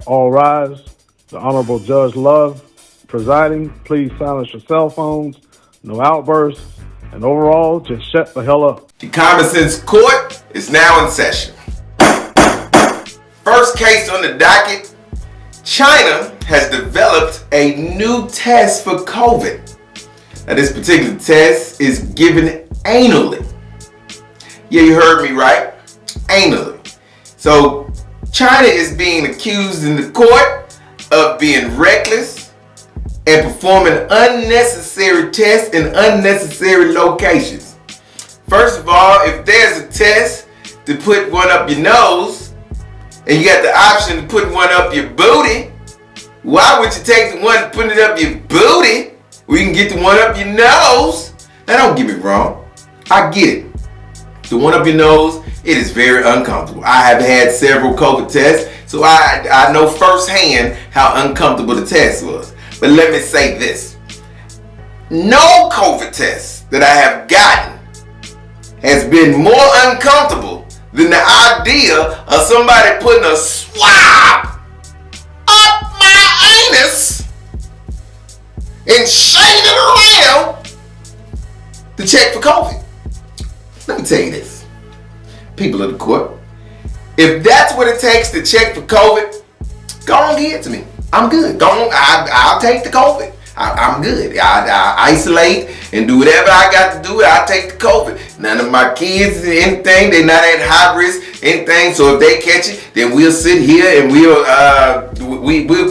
All rise. The Honorable Judge Love presiding. Please silence your cell phones. No outbursts. And overall, just shut the hell up. The Common Sense Court is now in session. First case on the docket. China has developed a new test for COVID. Now, this particular test is given anally. Yeah, you heard me right. Anally. So, China is being accused in the court of being reckless and performing unnecessary tests in unnecessary locations. First of all, if there's a test to put one up your nose, and you got the option to put one up your booty, why would you take the one putting it up your booty where you can get the one up your nose? Now, don't get me wrong. I get it. The one up your nose, it is very uncomfortable. I have had several COVID tests, so I know firsthand how uncomfortable the test was. But let me say this. No COVID test that I have gotten has been more uncomfortable than the idea of somebody putting a swab up my anus and shaking it around to check for COVID. Let me tell you this, people of the court, if that's what it takes to check for COVID, go on, give it to me. I'm good. Go on, I'll take the COVID. I'm good. I isolate and do whatever I got to do. I'll take the COVID. None of my kids, anything, they're not at high risk, anything. So if they catch it, then we'll sit here and we'll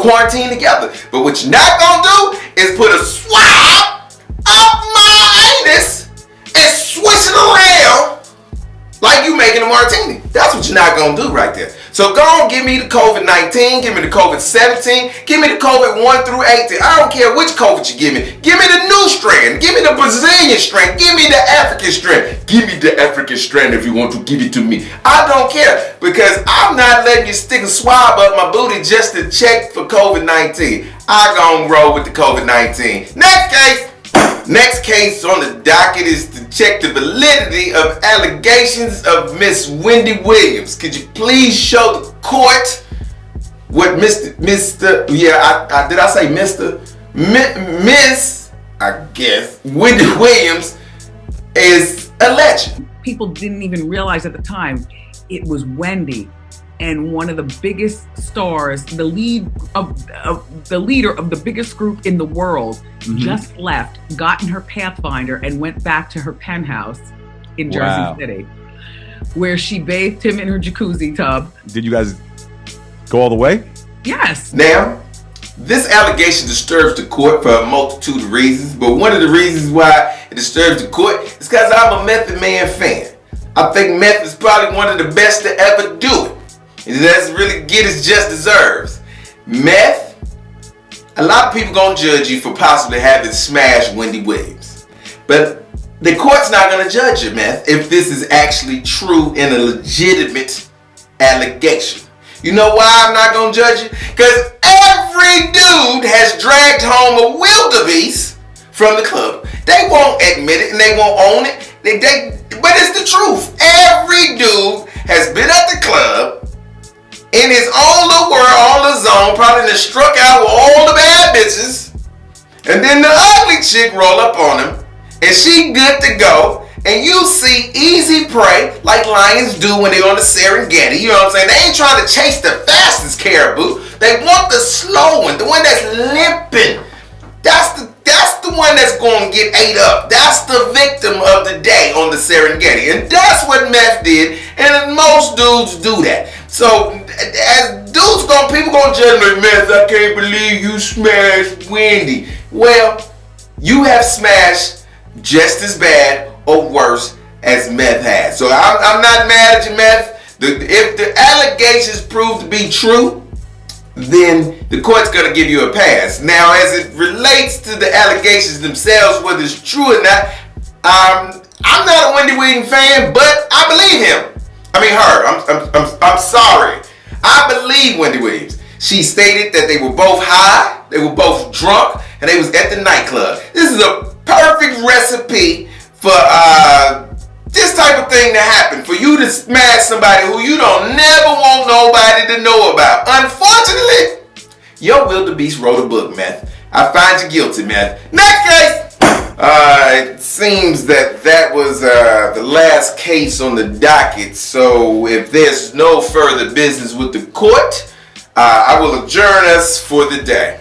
quarantine together. But what you're not gonna do is put a swab up my anus and swish it around like you making a martini. That's what you're not gonna do right there. So go on, give me the COVID-19, give me the COVID-17, give me the COVID 1 through 18. I don't care which COVID you give me. Give me the new strand, give me the Brazilian strand, give me the African strand. Give me the African strand if you want to give it to me. I don't care, because I'm not letting you stick a swab up my booty just to check for COVID-19. I gonna roll with the COVID-19. Next case on the docket is to check the validity of allegations of Miss Wendy Williams. Could you please show the court what Miss, I guess, Wendy Williams is alleging? People didn't even realize at the time it was Wendy. And one of the biggest stars, the leader of the biggest group in the world, just left, got in her Pathfinder, and went back to her penthouse in Jersey City, where she bathed him in her jacuzzi tub. Did you guys go all the way? Yes. Now, this allegation disturbs the court for a multitude of reasons, but one of the reasons why it disturbs the court is because I'm a Method Man fan. I think Meth is probably one of the best to ever do it. It doesn't really get his just deserves. Meth, a lot of people gonna judge you for possibly having smashed Wendy Williams. But the court's not gonna judge you, Meth, if this is actually true and a legitimate allegation. You know why I'm not gonna judge you? Because every dude has dragged home a wildebeest from the club. They won't admit it and they won't own it. But it's the truth. Every dude has been at the club in his own little world, on his zone, probably just struck out with all the bad bitches, and then the ugly chick roll up on him, and she good to go, and you see easy prey like lions do when they're on the Serengeti. You know what I'm saying? They ain't trying to chase the fastest caribou. They want the slow one, the one that's limping. That's the one that's going to get ate up. That's the victim of the day on the Serengeti. And that's what Meth did. And most dudes do that. So as dudes people gonna judge me, Meth, I can't believe you smashed Wendy. Well, you have smashed just as bad or worse as Meth has. So I'm not mad at you, Meth. If the allegations prove to be true, then the court's gonna give you a pass. Now, as it relates to the allegations themselves, whether it's true or not, I'm not a Wendy Williams fan, but I believe him. I mean her. I'm sorry. I believe Wendy Williams. She stated that they were both high, they were both drunk, and they was at the nightclub. This is a perfect recipe for this type of thing to happen, for you to smash somebody who you don't never want nobody to know about. Unfortunately, your wildebeest wrote a book, man. I find you guilty, man. Next case! It seems that was the last case on the docket, so if there's no further business with the court, I will adjourn us for the day.